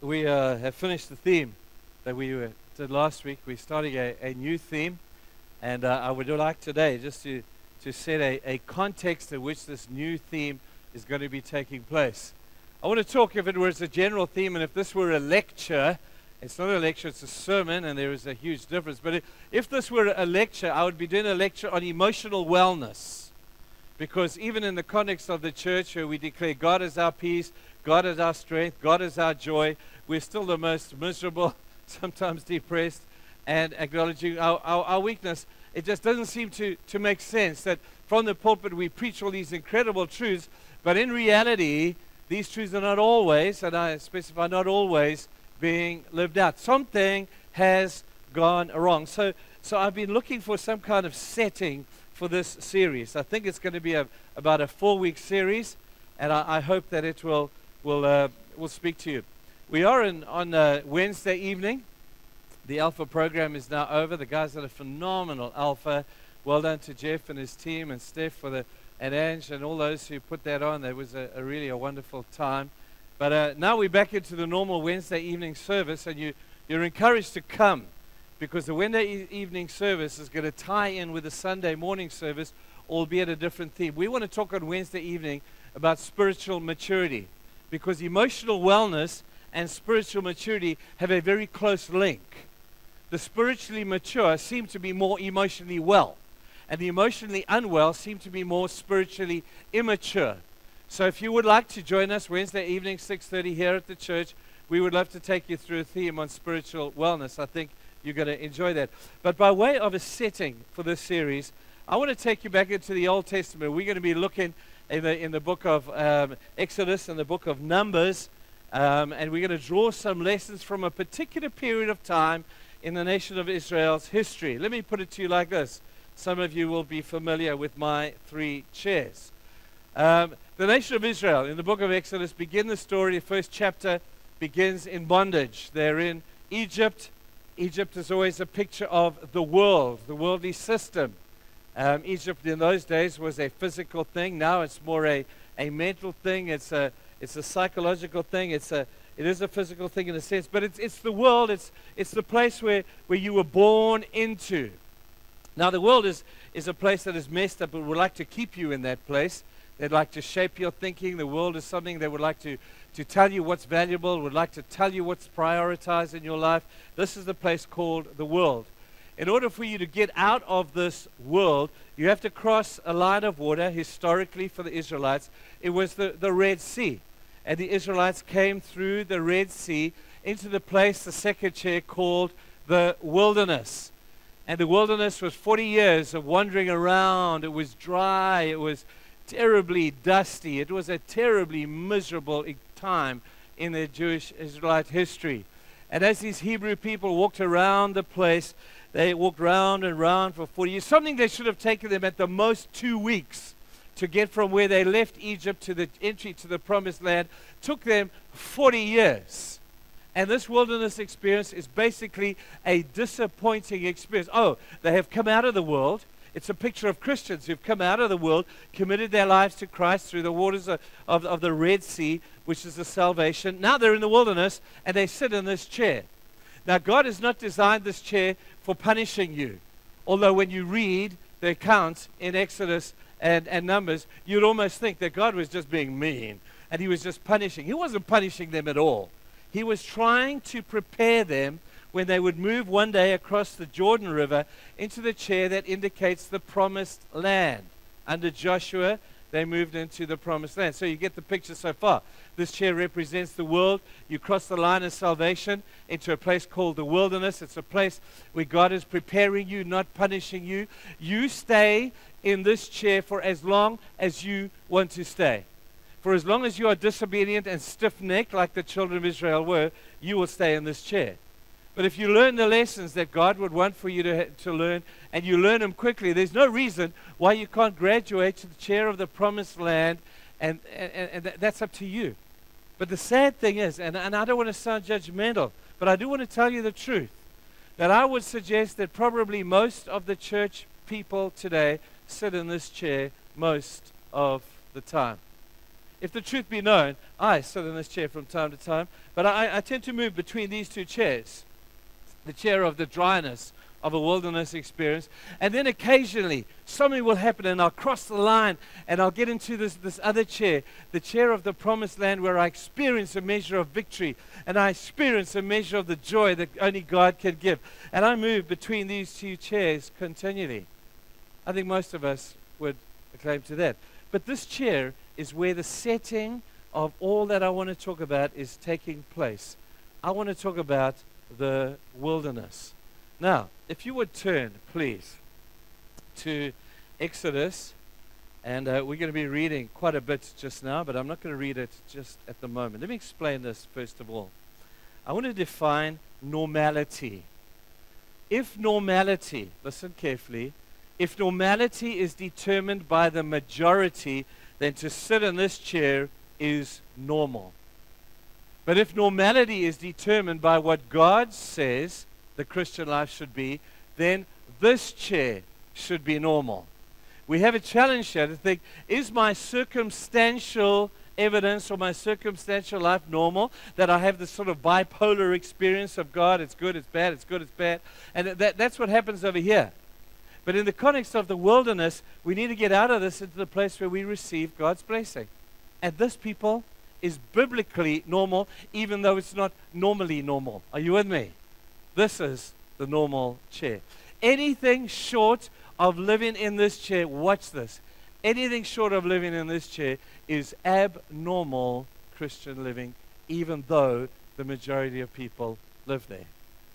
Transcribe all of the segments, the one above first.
We have finished the theme that we did last week. We're starting a new theme, and I would like today just to set a context in which this new theme is going to be taking place. I want to talk, if it was a general theme, and if this were a lecture, it's not a lecture, it's a sermon, and there is a huge difference. But if this were a lecture, I would be doing a lecture on emotional wellness. Because even in the context of the church, where we declare God is our peace, God is our strength, God is our joy, we're still the most miserable, sometimes depressed, and acknowledging our weakness. It just doesn't seem to make sense that from the pulpit we preach all these incredible truths, but in reality, these truths are not always, and I specify not always, being lived out. Something has gone wrong. So I've been looking for some kind of setting for this series. I think it's going to be about a 4-week series, and I hope that it will speak to you. We are on Wednesday evening. The Alpha program is now over. The guys did a phenomenal Alpha. Well done to Jeff and his team, and Steph and Ange and all those who put that on. That was really a wonderful time. But now we're back into the normal Wednesday evening service, and you're encouraged to come, because the Wednesday evening service is going to tie in with the Sunday morning service, albeit a different theme. We want to talk on Wednesday evening about spiritual maturity, because emotional wellness and spiritual maturity have a very close link. The spiritually mature seem to be more emotionally well, and the emotionally unwell seem to be more spiritually immature. So if you would like to join us Wednesday evening, 6:30 here at the church, we would love to take you through a theme on spiritual wellness. I think you're going to enjoy that. But by way of a setting for this series, I want to take you back into the Old Testament. We're going to be looking in the book of Exodus and the book of Numbers, and we're going to draw some lessons from a particular period of time in the nation of Israel's history. Let me put it to you like this. Some of you will be familiar with my 3 chairs. The nation of Israel, in the book of Exodus, begin the story. The first chapter begins in bondage. They're in Egypt. Egypt is always a picture of the world, the worldly system. Egypt in those days was a physical thing. Now it's more a mental thing. It's a psychological thing. It is a physical thing in a sense, but it's the world. It's the place where you were born into. Now the world is a place that is messed up, but would like to keep you in that place. They'd like to shape your thinking. The world is something that would like to tell you what's valuable, would like to tell you what's prioritized in your life. This is the place called the world. In order for you to get out of this world, you have to cross a line of water. Historically, for the Israelites, it was the Red Sea. And the Israelites came through the Red Sea into the place, the second chair, called the wilderness. And the wilderness was 40 years of wandering around. It was dry. It was terribly dusty. It was a terribly miserable time in the Jewish Israelite history. And as these Hebrew people walked around the place, they walked round and round for 40 years. Something that should have taken them at the most 2 weeks to get from where they left Egypt to the entry to the promised land took them 40 years. And this wilderness experience is basically a disappointing experience. Oh, they have come out of the world. It's a picture of Christians who've come out of the world, committed their lives to Christ through the waters of the Red Sea, which is the salvation. Now they're in the wilderness, and they sit in this chair. Now, God has not designed this chair for punishing you. Although when you read the accounts in Exodus and Numbers, you'd almost think that God was just being mean, and he was just punishing. He wasn't punishing them at all. He was trying to prepare them when they would move one day across the Jordan River into the chair that indicates the promised land. Under Joshua, they moved into the promised land. So you get the picture so far. This chair represents the world. You cross the line of salvation into a place called the wilderness. It's a place where God is preparing you, not punishing you. You stay in this chair for as long as you want to stay. For as long as you are disobedient and stiff-necked like the children of Israel were, you will stay in this chair. But if you learn the lessons that God would want for you to learn, and you learn them quickly, there's no reason why you can't graduate to the chair of the promised land, and that's up to you. But the sad thing is, and I don't want to sound judgmental, but I do want to tell you the truth, that I would suggest that probably most of the church people today sit in this chair most of the time. if the truth be known, I sit in this chair from time to time, but I tend to move between these two chairs. The chair of the dryness of a wilderness experience, and then occasionally something will happen and I'll cross the line and I'll get into this other chair, the chair of the promised land, where I experience a measure of victory and I experience a measure of the joy that only God can give. And I move between these two chairs continually. I think most of us would acclaim to that. But this chair is where the setting of all that I want to talk about is taking place. I want to talk about the wilderness. Now, if you would turn, please, to Exodus, and we're going to be reading quite a bit just now, but I'm not going to read it just at the moment. Let me explain this first of all. I want to define normality. If normality, listen carefully, if normality is determined by the majority, then to sit in this chair is normal. But if normality is determined by what God says the Christian life should be, then this chair should be normal. We have a challenge here to think, is my circumstantial evidence or my circumstantial life normal? That I have this sort of bipolar experience of God, it's good, it's bad, it's good, it's bad. And that's what happens over here. But in the context of the wilderness, we need to get out of this into the place where we receive God's blessing. And this, people, is biblically normal, even though it's not normally normal. Are you with me? This is the normal chair. Anything short of living in this chair, watch this, anything short of living in this chair is abnormal Christian living, even though the majority of people live there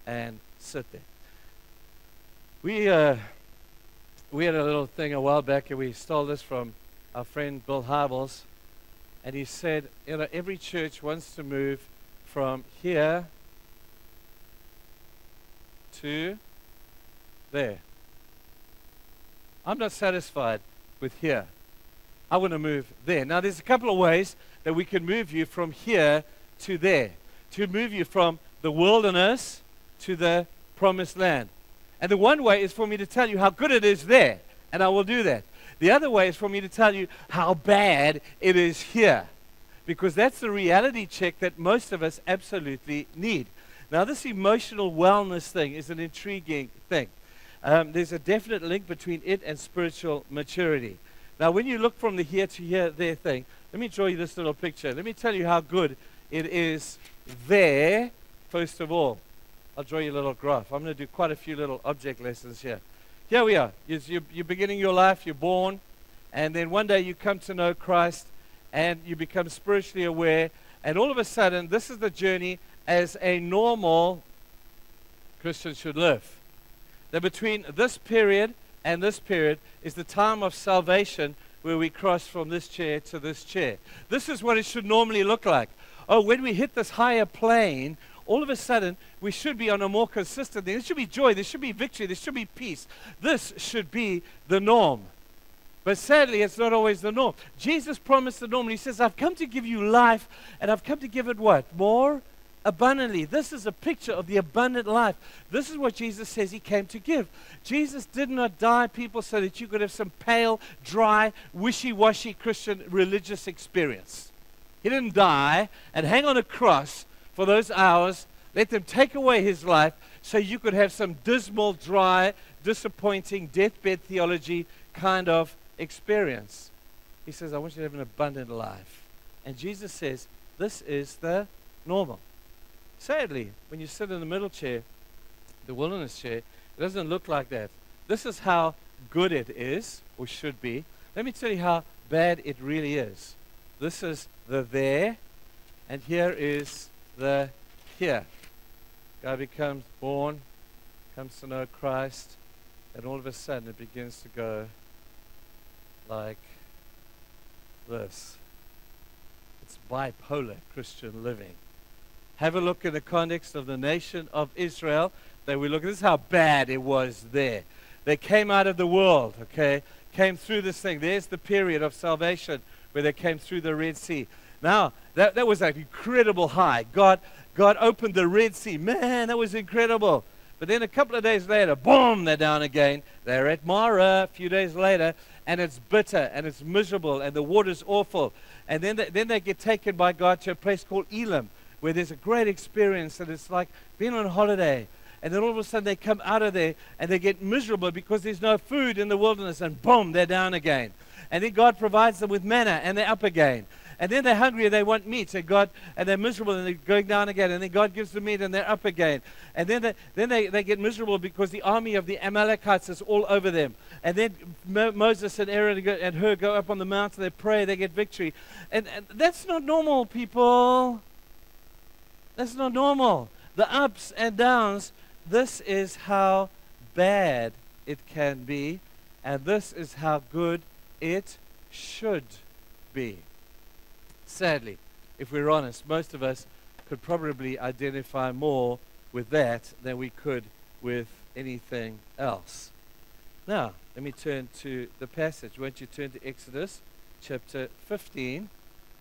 and sit there. We had a little thing a while back, and we stole this from our friend Bill Hybels, and he said, you know, every church wants to move from here to there. I'm not satisfied with here. I want to move there. Now, there's a couple of ways that we can move you from here to there, to move you from the wilderness to the promised land. And the one way is for me to tell you how good it is there, and I will do that. The other way is for me to tell you how bad it is here, because that's the reality check that most of us absolutely need. Now, this emotional wellness thing is an intriguing thing. There's a definite link between it and spiritual maturity. Now, when you look from the here to here, there thing, let me draw you this little picture. Let me tell you how good it is there, first of all. I'll draw you a little graph. I'm going to do quite a few little object lessons here. Here we are. You're beginning your life, you're born, and then one day you come to know Christ, and you become spiritually aware, and all of a sudden, this is the journey as a normal Christian should live. That between this period and this period is the time of salvation, where we cross from this chair to this chair. This is what it should normally look like. Oh, when we hit this higher plane, all of a sudden, we should be on a more consistent thing. There should be joy, there should be victory, there should be peace. This should be the norm. But sadly, it's not always the norm. Jesus promised the norm, and he says, I've come to give you life, and I've come to give it what? More abundantly. This is a picture of the abundant life. This is what Jesus says he came to give. Jesus did not die, people, so that you could have some pale, dry, wishy-washy Christian religious experience. He didn't die and hang on a cross for those hours, let them take away his life, so you could have some dismal, dry, disappointing, deathbed theology kind of experience. He says, I want you to have an abundant life. And Jesus says, this is the normal. Sadly, when you sit in the middle chair, the wilderness chair, it doesn't look like that. This is how good it is, or should be. Let me tell you how bad it really is. This is the there, and here is the here. Guy becomes born, comes to know Christ, and all of a sudden it begins to go like this. It's bipolar Christian living. Have a look in the context of the nation of Israel. This is how bad it was there. They came out of the world, okay? Came through this thing. There's the period of salvation where they came through the Red Sea. Now, that was an incredible high. God opened the Red Sea. Man, that was incredible. But then a couple of days later, boom, they're down again. They're at Mara a few days later, and it's bitter, and it's miserable, and the water's awful. And then they get taken by God to a place called Elim, where there's a great experience, and it's like being on holiday. And then all of a sudden they come out of there, and they get miserable because there's no food in the wilderness, and boom, they're down again. And then God provides them with manna, and they're up again. And then they're hungry and they want meat, and they're miserable and they're going down again. And then God gives them meat and they're up again. And then they get miserable because the army of the Amalekites is all over them. And then Moses and Aaron and Hur go up on the mountain, they pray, they get victory. And that's not normal, people. That's not normal. The ups and downs, this is how bad it can be, and this is how good it should be. Sadly, if we're honest, most of us could probably identify more with that than we could with anything else. Now, let me turn to the passage. Won't you turn to Exodus chapter 15,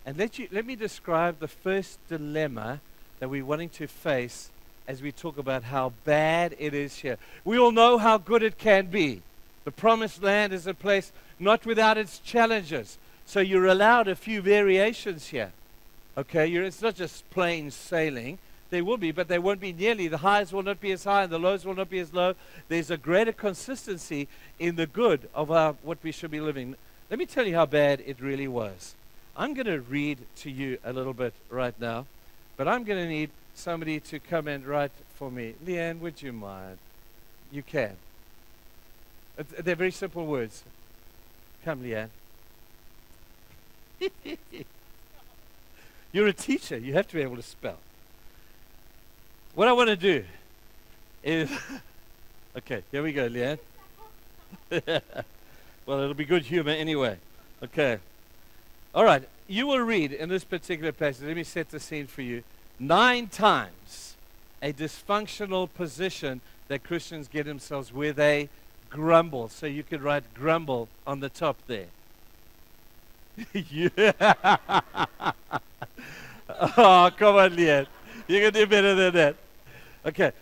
and let me describe the first dilemma that we're wanting to face as we talk about how bad it is here. We all know how good it can be. The promised land is a place not without its challenges. So you're allowed a few variations here. Okay, it's not just plain sailing. There will be, but they won't be nearly. The highs will not be as high and the lows will not be as low. There's a greater consistency in the good of what we should be living. Let me tell you how bad it really was. I'm going to read to you a little bit right now, but I'm going to need somebody to come and write for me. Leanne, would you mind? You can. They're very simple words. Come, Leanne. You're a teacher. You have to be able to spell. What I want to do is... Okay, here we go, Leanne. Well, it'll be good humor anyway. Okay. All right. You will read in this particular passage, let me set the scene for you, 9 times a dysfunctional position that Christians get themselves where they grumble. So you could write grumble on the top there. Yeah. Oh, come on, Leanne. You can do better than that. Okay.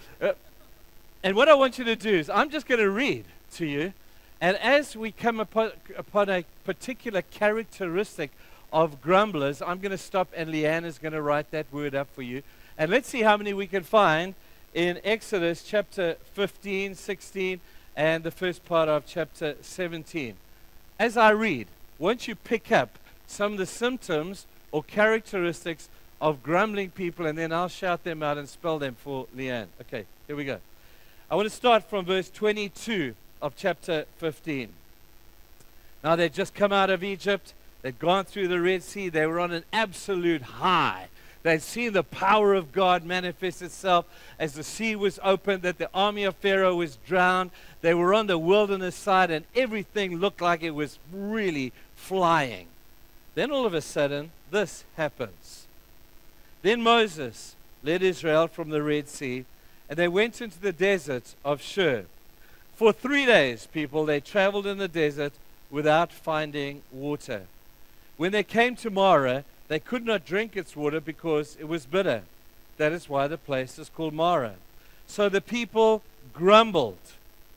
And what I want you to do is I'm just going to read to you. And as we come upon a particular characteristic of grumblers, I'm going to stop and Leanne is going to write that word up for you. And let's see how many we can find in Exodus chapter 15, 16, and the first part of chapter 17. As I read, won't you pick up some of the symptoms or characteristics of grumbling people, and then I'll shout them out and spell them for Leanne. Okay, here we go. I want to start from verse 22 of chapter 15. Now they'd just come out of Egypt. They'd gone through the Red Sea. They were on an absolute high. They'd seen the power of God manifest itself as the sea was opened, that the army of Pharaoh was drowned. They were on the wilderness side, and everything looked like it was really flying. Then all of a sudden, this happens. Then Moses led Israel from the Red Sea, and they went into the desert of Shur. For 3 days, people, they traveled in the desert without finding water. When they came to Mara, they could not drink its water because it was bitter. That is why the place is called Mara. So the people grumbled.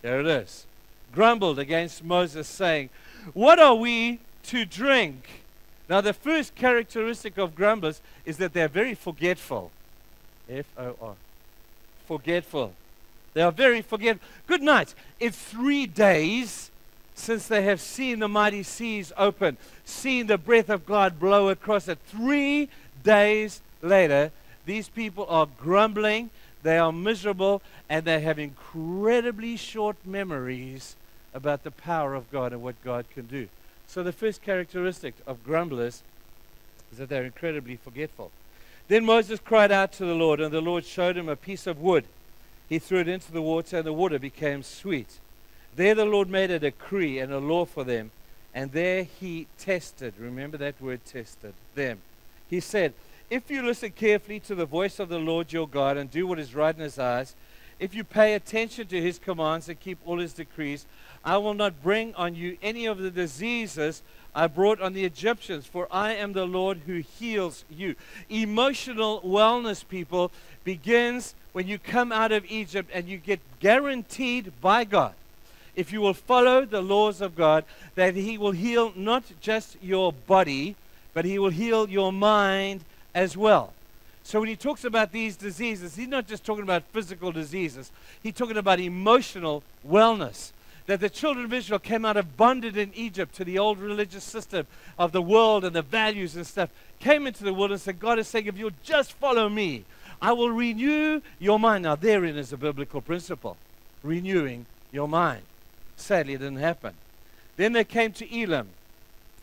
There it is. Grumbled against Moses, saying, "What are we to drink?" Now, the first characteristic of grumblers is that they're very forgetful. F-O-R. Forgetful. They are very forgetful. Good night. It's 3 days since they have seen the mighty seas open, seen the breath of God blow across it. 3 days later, these people are grumbling, they are miserable, and they have incredibly short memories about the power of God and what God can do. So the first characteristic of grumblers is that they're incredibly forgetful. Then Moses cried out to the Lord, and the Lord showed him a piece of wood. He threw it into the water, and the water became sweet. There the Lord made a decree and a law for them, and there he tested, remember that word tested, them. He said, "If you listen carefully to the voice of the Lord your God and do what is right in his eyes, if you pay attention to his commands and keep all his decrees, I will not bring on you any of the diseases I brought on the Egyptians, for I am the Lord who heals you." Emotional wellness, people, begins when you come out of Egypt and you get guaranteed by God. if you will follow the laws of God, that He will heal not just your body, but He will heal your mind as well. So when He talks about these diseases, He's not just talking about physical diseases. He's talking about emotional wellness. That the children of Israel came out of bondage in Egypt to the old religious system of the world and the values and stuff, came into the wilderness, and God is saying, if you'll just follow me, I will renew your mind. Now therein is a biblical principle, renewing your mind. Sadly, it didn't happen. Then they came to Elim,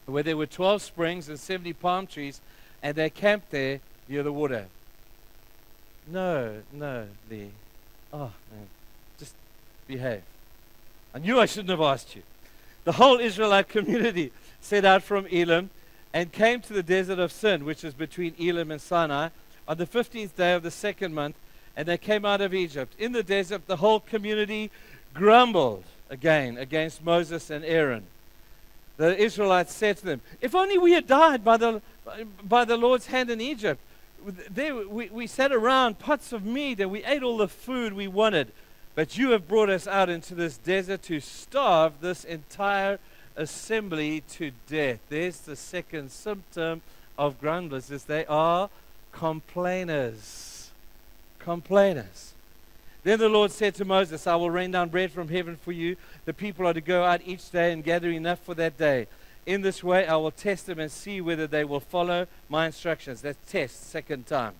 where there were 12 springs and 70 palm trees, and they camped there near the water. No, Lee. Oh, man. Just behave. I knew I shouldn't have asked you. The whole Israelite community set out from Elim and came to the desert of Sin, which is between Elim and Sinai, on the 15th day of the second month, and they came out of Egypt. In the desert, the whole community grumbled again against Moses and Aaron. The Israelites said to them, if only we had died by the Lord's hand in Egypt. There we sat around pots of meat and we ate all the food we wanted. But you have brought us out into this desert to starve this entire assembly to death. There's the second symptom of grumblers, is they are complainers. Complainers. Then the Lord said to Moses, I will rain down bread from heaven for you. The people are to go out each day and gather enough for that day. In this way I will test them and see whether they will follow my instructions. That's test, second time.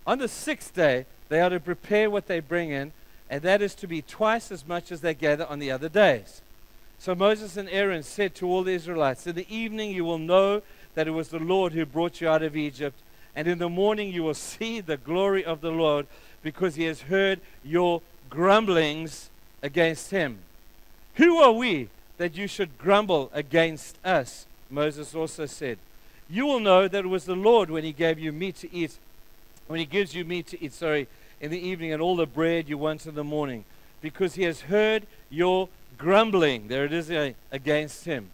On the sixth day, they are to prepare what they bring in, and that is to be twice as much as they gather on the other days. So Moses and Aaron said to all the Israelites, in the evening you will know that it was the Lord who brought you out of Egypt, and in the morning you will see the glory of the Lord, because He has heard your grumblings against Him. Who are we that you should grumble against us? Moses also said, you will know that it was the Lord when He gave you meat to eat, when He gives you meat to eat, in the evening, and all the bread you want in the morning, because He has heard your grumbling. There it is against Him.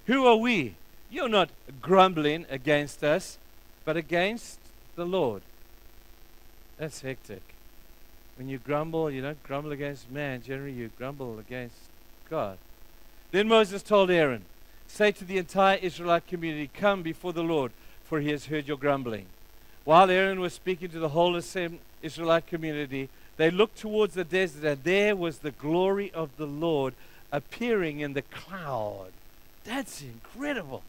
Who are we? You're not grumbling against us, but against the Lord. That's hectic. When you grumble, you don't grumble against man. Generally, you grumble against God. Then Moses told Aaron, say to the entire Israelite community, come before the Lord, for He has heard your grumbling. While Aaron was speaking to the whole Israelite community, they looked towards the desert, and there was the glory of the Lord appearing in the cloud. That's incredible.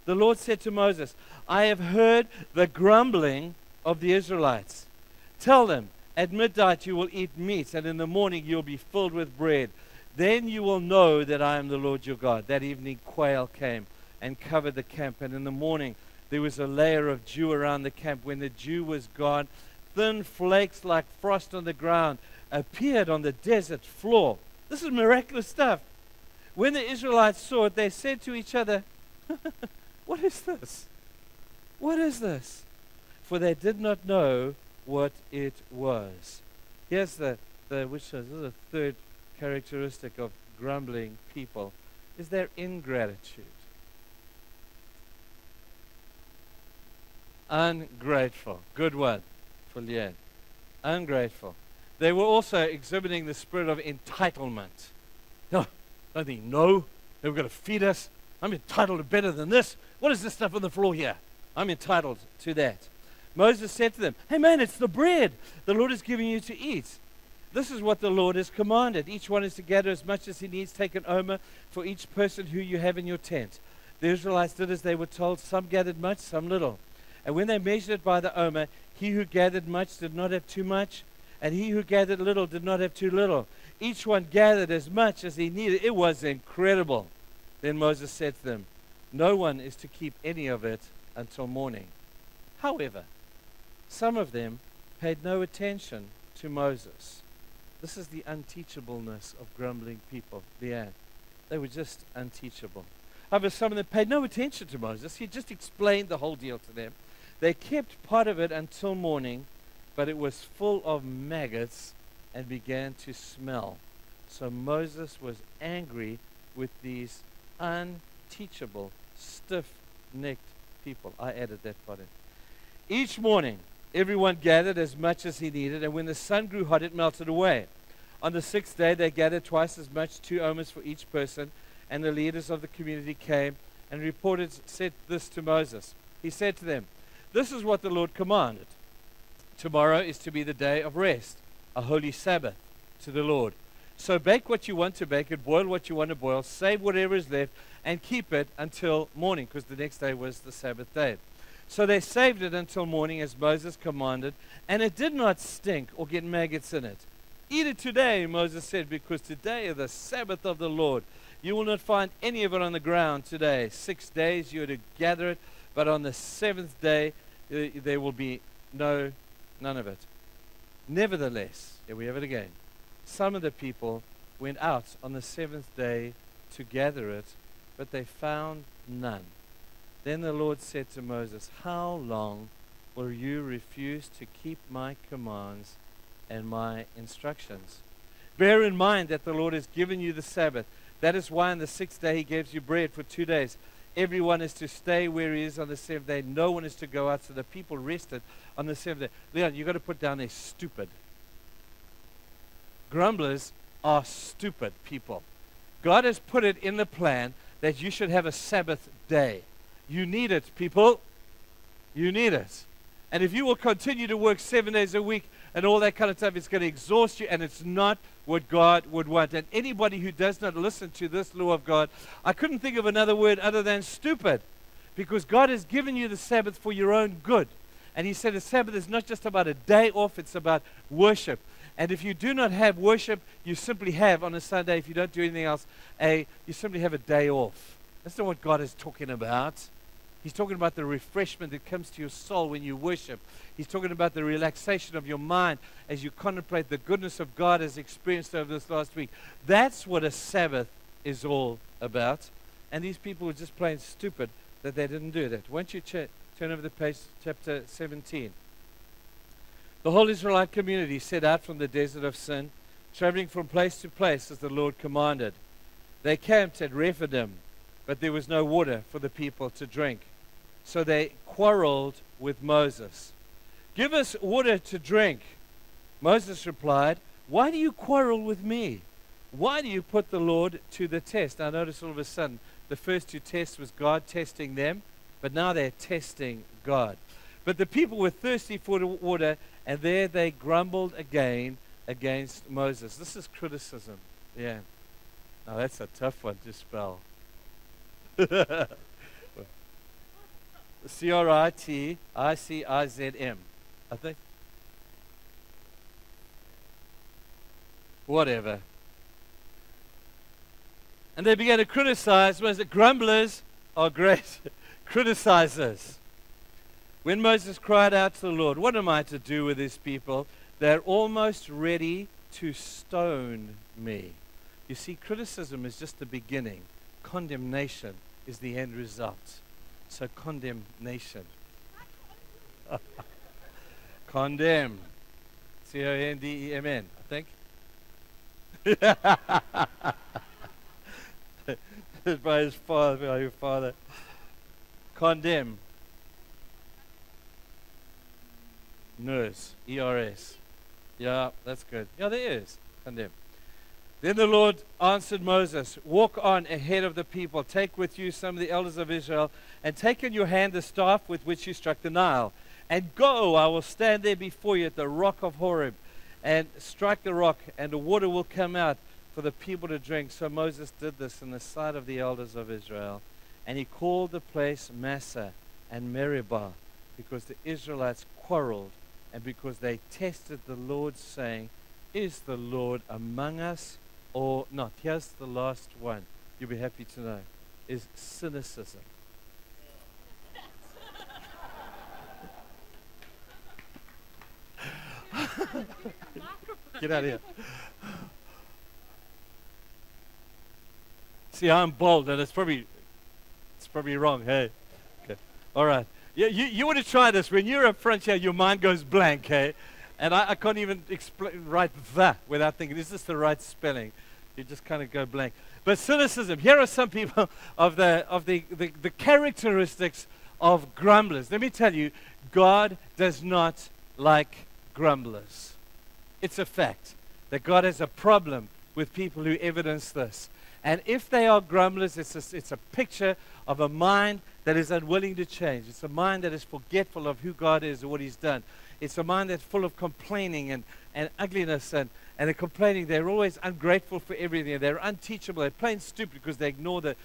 The Lord said to Moses, I have heard the grumbling of the Israelites. Tell them, at midnight you will eat meat, and in the morning you will be filled with bread. Then you will know that I am the Lord your God. That evening quail came and covered the camp, and in the morning there was a layer of dew around the camp. When the dew was gone, thin flakes like frost on the ground appeared on the desert floor. This is miraculous stuff. When the Israelites saw it, they said to each other, what is this? What is this? For they did not know what it was. Here's the third characteristic of grumbling people, is their ingratitude. Ungrateful. Good one for Leanne. Ungrateful. They were also exhibiting the spirit of entitlement. No, don't think, no, they were going to feed us. I'm entitled to better than this. What is this stuff on the floor here? I'm entitled to that. Moses said to them, hey man, it's the bread the Lord is giving you to eat. This is what the Lord has commanded. Each one is to gather as much as he needs. Take an omer for each person who you have in your tent. The Israelites did as they were told. Some gathered much, some little. And when they measured it by the omer, he who gathered much did not have too much, and he who gathered little did not have too little. Each one gathered as much as he needed. It was incredible. Then Moses said to them, no one is to keep any of it until morning. However, some of them paid no attention to Moses. This is the unteachableness of grumbling people. They were just unteachable. However, some of them paid no attention to Moses. He just explained the whole deal to them. They kept part of it until morning, but it was full of maggots and began to smell. So Moses was angry with these unteachable, stiff-necked people. I added that part in. Each morning, everyone gathered as much as he needed, and when the sun grew hot, it melted away. On the sixth day, they gathered twice as much, 2 omers for each person, and the leaders of the community came and said this to Moses. He said to them, "This is what the Lord commanded. Tomorrow is to be the day of rest, a holy Sabbath to the Lord. So bake what you want to bake and boil what you want to boil, save whatever is left, and keep it until morning," because the next day was the Sabbath day. So they saved it until morning as Moses commanded, and it did not stink or get maggots in it. "Eat it today," Moses said, "because today is the Sabbath of the Lord. You will not find any of it on the ground today. 6 days you are to gather it, but on the 7th day there will be none of it." Nevertheless, here we have it again, some of the people went out on the 7th day to gather it, but they found none. Then the Lord said to Moses, "How long will you refuse to keep my commands and my instructions? Bear in mind that the Lord has given you the Sabbath. That is why on the 6th day he gives you bread for 2 days. Everyone is to stay where he is on the 7th day. No one is to go out." So the people rested on the 7th day. Leon, you've got to put down there stupid. Grumblers are stupid people. God has put it in the plan that you should have a Sabbath day. You need it, people. You need it. And if you will continue to work 7 days a week and all that kind of stuff, it's going to exhaust you, and it's not what God would want. And anybody who does not listen to this law of God, I couldn't think of another word other than stupid, because God has given you the Sabbath for your own good. And he said the Sabbath is not just about a day off, it's about worship. And if you do not have worship, you simply have on a Sunday, if you don't do anything else, you simply have a day off. That's not what God is talking about. He's talking about the refreshment that comes to your soul when you worship. He's talking about the relaxation of your mind as you contemplate the goodness of God as experienced over this last week. That's what a Sabbath is all about. And these people were just plain stupid that they didn't do that. Won't you turn over the page, chapter 17. The whole Israelite community set out from the desert of Sin, traveling from place to place as the Lord commanded. They camped at Rephidim, but there was no water for the people to drink. So they quarreled with Moses. "Give us water to drink." Moses replied, "Why do you quarrel with me? Why do you put the Lord to the test?" Now notice all of a sudden, the first 2 tests was God testing them, but now they're testing God. But the people were thirsty for water, and there they grumbled again against Moses. This is criticism. Yeah. Now that's a tough one to spell. Criticizm, I think. Whatever. And they began to criticize. Grumblers are great criticizers. When Moses cried out to the Lord, "What am I to do with these people? They're almost ready to stone me." You see, criticism is just the beginning. Condemnation is the end result. So condemnation. Condemn. C-O-N-D-E-M-N, I think. By his father, by your father. Condemn. Nurse. E-R-S. Yeah, that's good. Yeah, there is. Condemn. Then the Lord answered Moses, "Walk on ahead of the people. Take with you some of the elders of Israel, and take in your hand the staff with which you struck the Nile. And go, I will stand there before you at the rock of Horeb, and strike the rock, and the water will come out for the people to drink." So Moses did this in the sight of the elders of Israel. And he called the place Massah and Meribah, because the Israelites quarreled, and because they tested the Lord, saying, "Is the Lord among us or not?" Here's the last one. You'll be happy to know. Is cynicism. Get out of here. See, I'm bold, and it's probably wrong. Hey, okay, all right. Yeah, you want to try this when you're up front here. Your mind goes blank, hey, and I can't even write that without thinking, is this the right spelling? You just kind of go blank. But cynicism. Here are some people of the characteristics of grumblers. Let me tell you, God does not like grumblers. It's a fact. that God has a problem with people who evidence this. And if they are grumblers, it's a picture of a mind that is unwilling to change. It's a mind that is forgetful of who God is and what He's done. It's a mind that's full of complaining and ugliness and they're complaining. They're always ungrateful for everything. They're unteachable. They're plain stupid because they ignore the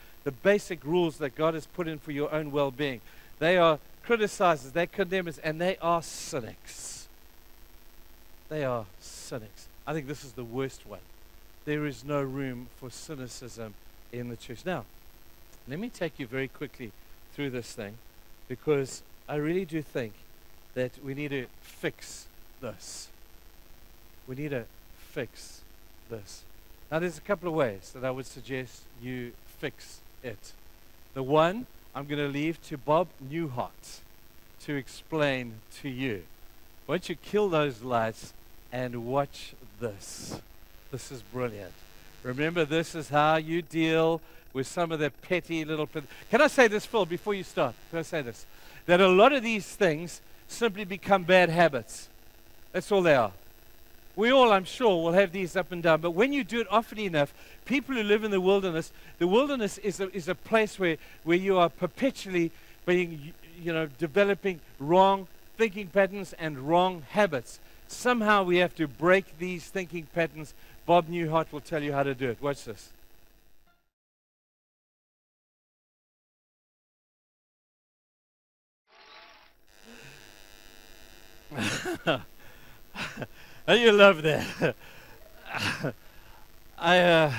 basic rules that God has put in for your own well-being. They are criticizers, they condemn us, and they are cynics. They are cynics. I think this is the worst one. There is no room for cynicism in the church. Now, let me take you very quickly through this thing, because I really do think that we need to fix this. We need to fix this. Now, there's a couple of ways that I would suggest you fix it. The one, I'm going to leave to Bob Newhart to explain to you. Why don't you kill those lights and watch this? This is brilliant. Remember, this is how you deal with some of the petty little... Can I say this, Phil, before you start? Can I say this? That a lot of these things simply become bad habits. That's all they are. We all, I'm sure, will have these up and down. But when you do it often enough, people who live in the wilderness is a place where you are perpetually being, developing wrong thinking patterns and wrong habits. Somehow we have to break these thinking patterns. Bob Newhart will tell you how to do it. Watch this. Oh, you love that. I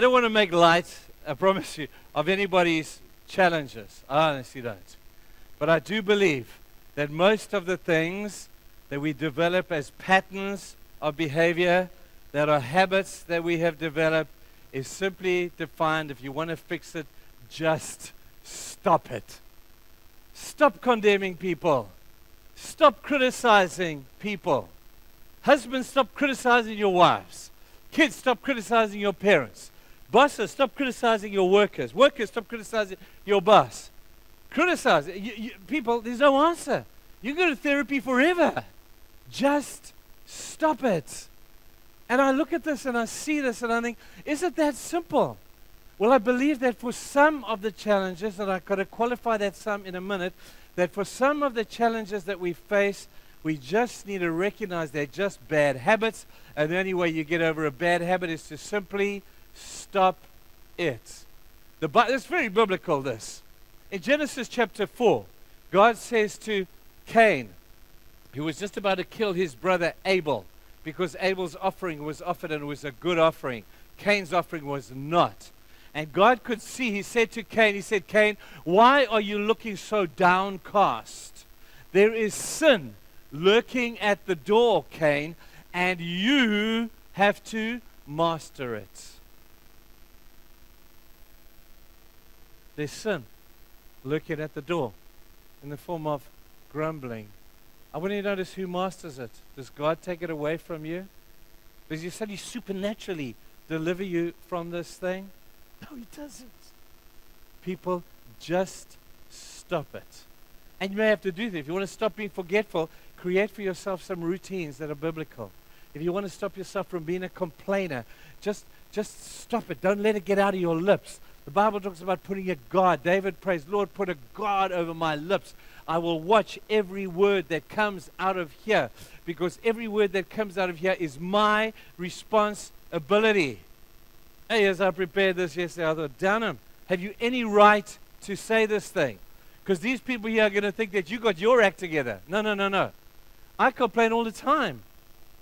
don't want to make light, I promise you, of anybody's challenges. I honestly don't. But I do believe that most of the things that we develop as patterns of behavior, that are habits that we have developed, is simply defined, if you want to fix it, just stop it. Stop condemning people. Stop criticizing people. Husbands, stop criticizing your wives. Kids, stop criticizing your parents. Bosses, stop criticizing your workers. Workers, stop criticizing your boss. Criticize. People, there's no answer. You go to therapy forever. Just stop it. And I look at this and I see this and I think, is it that simple? Well, I believe that for some of the challenges, and I've got to qualify that some in a minute, that for some of the challenges that we face, we just need to recognize they're just bad habits, and the only way you get over a bad habit is to simply stop it. It's very biblical, this. In Genesis chapter 4, God says to Cain, who was just about to kill his brother Abel, because Abel's offering was offered and it was a good offering. Cain's offering was not. And God could see, He said to Cain, He said, Cain, why are you looking so downcast? There is sin lurking at the door, Cain, and you have to master it. There's sin lurking at the door in the form of grumbling. I want you to notice who masters it. Does God take it away from you? Does He suddenly supernaturally deliver you from this thing? No, He doesn't. People, just stop it. And you may have to do that. If you want to stop being forgetful, create for yourself some routines that are biblical. If you want to stop yourself from being a complainer, just stop it. Don't let it get out of your lips. The Bible talks about putting a guard. David prays, Lord, put a guard over my lips. I will watch every word that comes out of here, because every word that comes out of here is my responsibility. Hey, as I prepared this yesterday, I thought, Dunham, have you any right to say this thing? Because these people here are going to think that you got your act together. No, no, no, no. I complain all the time.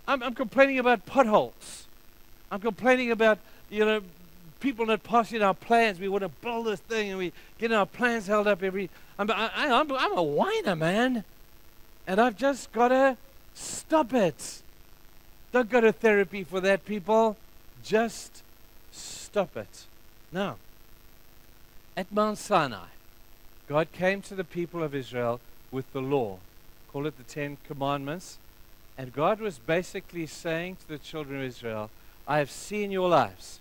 I'm complaining about potholes. I'm complaining about, people not passing our plans. We want to build this thing and we get our plans held up I'm a whiner, man. And I've just got to stop it. Don't go to therapy for that, people. Just stop it. Now, at Mount Sinai, God came to the people of Israel with the law. Call it the 10 Commandments. And God was basically saying to the children of Israel, I have seen your lives.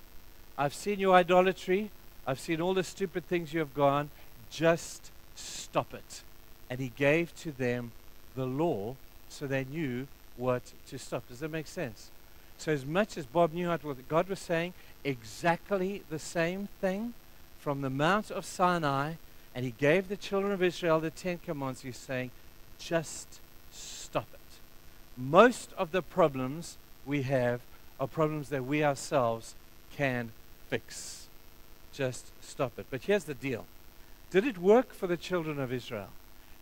I've seen your idolatry. I've seen all the stupid things you have gone. Just stop it. And He gave to them the law so they knew what to stop. Does that make sense? So as much as Bob knew what God was saying, exactly the same thing from the Mount of Sinai, and he gave the children of Israel the 10 Commandments. He's saying, just stop it. Most of the problems we have are problems that we ourselves can fix. Just stop it. But here's the deal. Did it work for the children of Israel?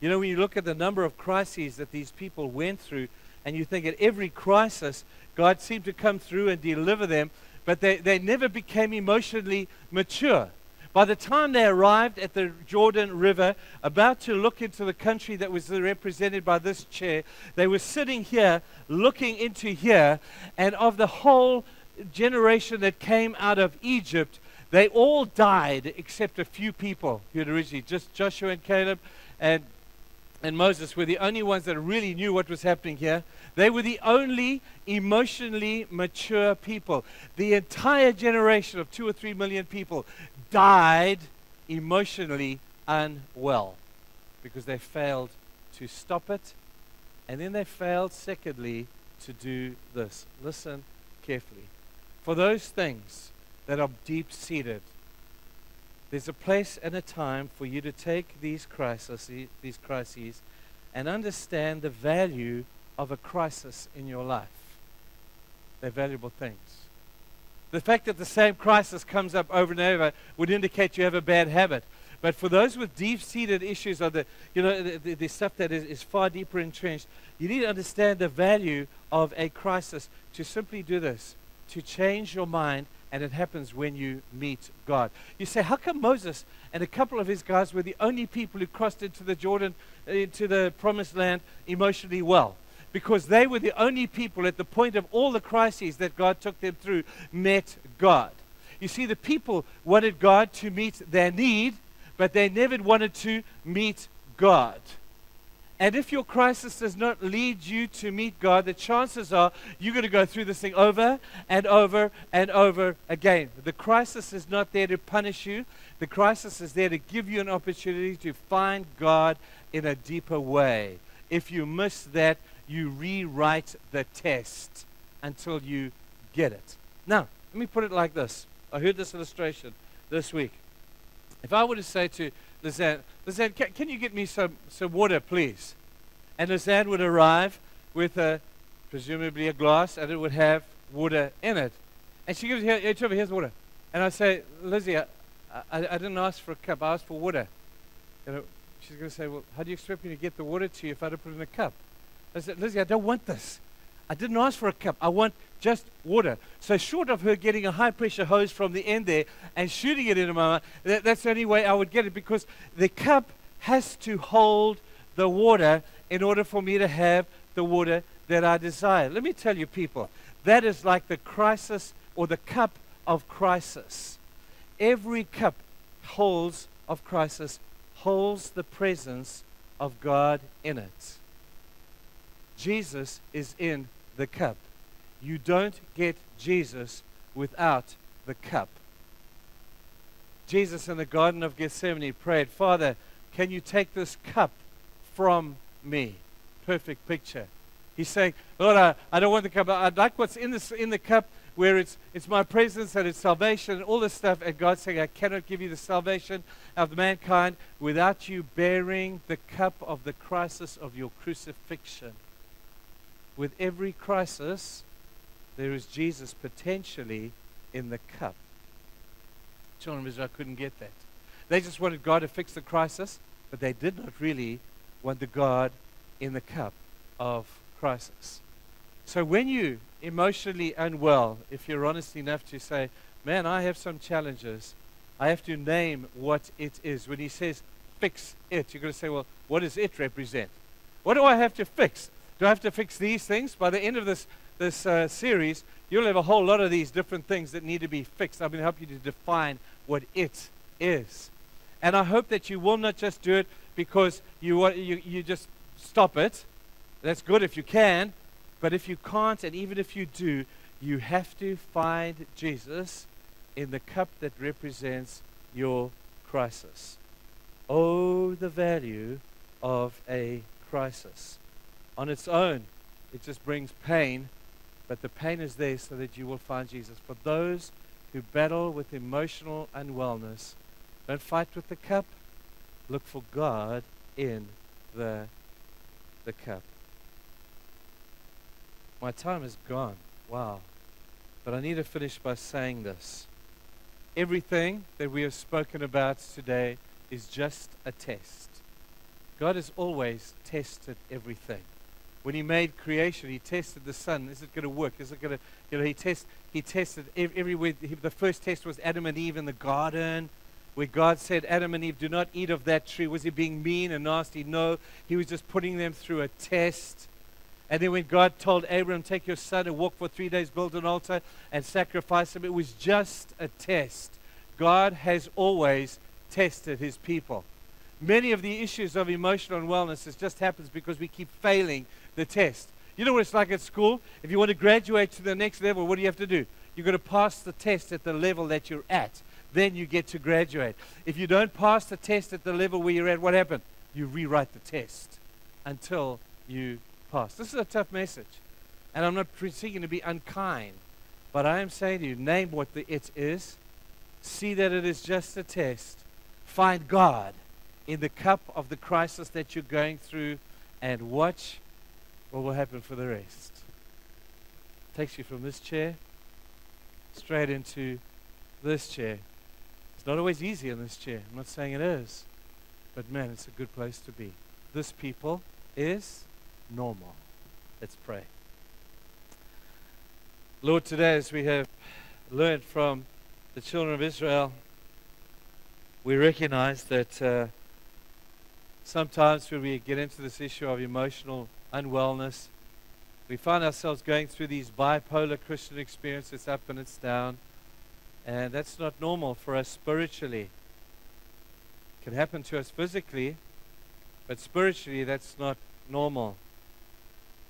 You know, when you look at the number of crises that these people went through, and you think at every crisis, God seemed to come through and deliver them, but they never became emotionally mature. By the time they arrived at the Jordan River, about to look into the country that was represented by this chair, they were sitting here, looking into here, and of the whole generation that came out of Egypt, they all died except a few people who had originally, just Joshua and Caleb and Moses were the only ones that really knew what was happening here. They were the only emotionally mature people. The entire generation of 2 or 3 million people died emotionally unwell because they failed to stop it. And then they failed, secondly, to do this. Listen carefully. For those things that are deep-seated, there's a place and a time for you to take these crises and understand the value of a crisis in your life. They're valuable things. The fact that the same crisis comes up over and over would indicate you have a bad habit. But for those with deep-seated issues, or the stuff that is far deeper entrenched, you need to understand the value of a crisis to simply do this, to change your mind. And it happens when you meet God. You say, how come Moses and a couple of his guys were the only people who crossed into the Jordan, into the promised land emotionally well? Because they were the only people at the point of all the crises that God took them through met God. You see, the people wanted God to meet their need, but they never wanted to meet God. And if your crisis does not lead you to meet God, the chances are you're going to go through this thing over and over and over again. The crisis is not there to punish you. The crisis is there to give you an opportunity to find God in a deeper way. If you miss that, you rewrite the test until you get it. Now, let me put it like this. I heard this illustration this week. If I were to say to Lizanne, can you get me some water, please? And Lizanne would arrive with presumably a glass, and it would have water in it. And she gives, here, Trevor, here's water. And I say, Lizzie, I didn't ask for a cup, I asked for water. You know, she's going to say, well, how do you expect me to get the water to you if I don't put it in a cup? I said, Lizzie, I don't want this. I didn't ask for a cup. I want just water. So short of her getting a high-pressure hose from the end there and shooting it into my mouth, that's the only way I would get it, because the cup has to hold the water in order for me to have the water that I desire. Let me tell you, people, that is like the crisis or the cup of crisis. Every cup of crisis holds the presence of God in it. Jesus is in the cup. You don't get Jesus without the cup. Jesus in the Garden of Gethsemane prayed, Father, can you take this cup from me? Perfect picture. He's saying, Lord, I don't want the cup. I'd like what's in the cup, where it's my presence and it's salvation and all this stuff. And God's saying, I cannot give you the salvation of mankind without you bearing the cup of the crisis of your crucifixion. With every crisis, there is Jesus potentially in the cup. Children of Israel couldn't get that. They just wanted God to fix the crisis, but they did not really want the God in the cup of crisis. So when you emotionally unwell, if you're honest enough to say, man, I have some challenges, I have to name what it is. When he says fix it, you're going to say, well, what does it represent? What do I have to fix? Do I have to fix these things? By the end of this series, you'll have a whole lot of these different things that need to be fixed. I'm going to help you to define what it is. And I hope that you will not just do it because you just stop it. That's good if you can. But if you can't, and even if you do, you have to find Jesus in the cup that represents your crisis. Oh, the value of a crisis. On its own, it just brings pain, but the pain is there so that you will find Jesus. For those who battle with emotional unwellness, don't fight with the cup. Look for God in the cup. My time is gone. Wow. But I need to finish by saying this. Everything that we have spoken about today is just a test. God has always tested everything. When he made creation, he tested the sun. Is it going to work? Is it going to, he tested everywhere. The first test was Adam and Eve in the garden, where God said, Adam and Eve, do not eat of that tree. Was he being mean and nasty? No. He was just putting them through a test. And then when God told Abram, take your son and walk for 3 days, build an altar and sacrifice him, it was just a test. God has always tested his people. Many of the issues of emotional unwellness, it just happens because we keep failing the test. You know what it's like at school? If you want to graduate to the next level, what do you have to do? You've got to pass the test at the level that you're at. Then you get to graduate. If you don't pass the test at the level where you're at, what happened? You rewrite the test until you pass. This is a tough message. And I'm not seeking to be unkind. But I am saying to you, name what it is. See that it is just a test. Find God in the cup of the crisis that you're going through and watch what will happen for the rest. Takes you from this chair straight into this chair. It's not always easy in this chair. I'm not saying it is. But man, it's a good place to be. This people is normal. Let's pray. Lord, today as we have learned from the children of Israel, we recognize that sometimes when we get into this issue of emotional unwellness, we find ourselves going through these bipolar Christian experiences, it's up and it's down, and that's not normal for us spiritually. It can happen to us physically, but spiritually that's not normal.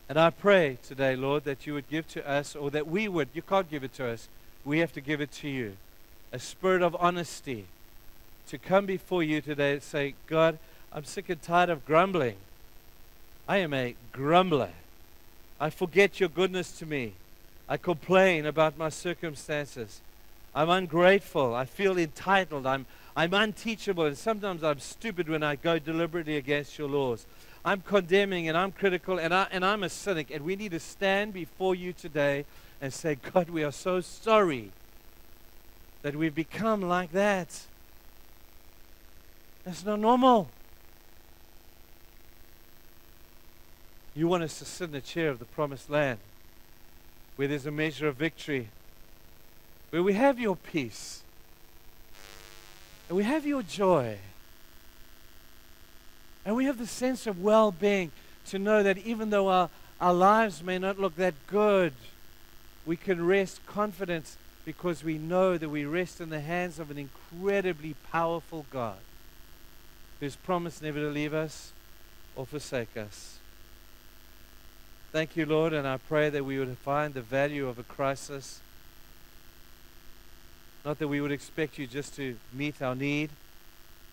And I pray today, Lord, that you would give to us, or that we would, you can't give it to us, we have to give it to you, a spirit of honesty, to come before you today and say, God, I'm sick and tired of grumbling. I am a grumbler. I forget your goodness to me. I complain about my circumstances. I'm ungrateful. I feel entitled. I'm unteachable, and sometimes I'm stupid when I go deliberately against your laws. I'm condemning and I'm critical and I'm a cynic, and we need to stand before you today and say, God, we are so sorry that we've become like that. That's not normal. You want us to sit in the chair of the promised land, where there's a measure of victory, where we have your peace, and we have your joy, and we have the sense of well-being to know that even though our lives may not look that good, we can rest confident because we know that we rest in the hands of an incredibly powerful God who's promised never to leave us or forsake us. Thank you, Lord, and I pray that we would find the value of a crisis. Not that we would expect you just to meet our need,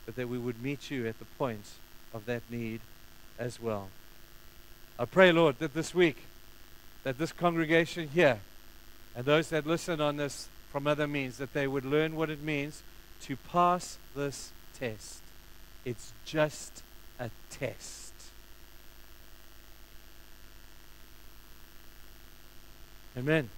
but that we would meet you at the point of that need as well. I pray, Lord, that this week, that this congregation here, and those that listen on this from other means, that they would learn what it means to pass this test. It's just a test. Amen.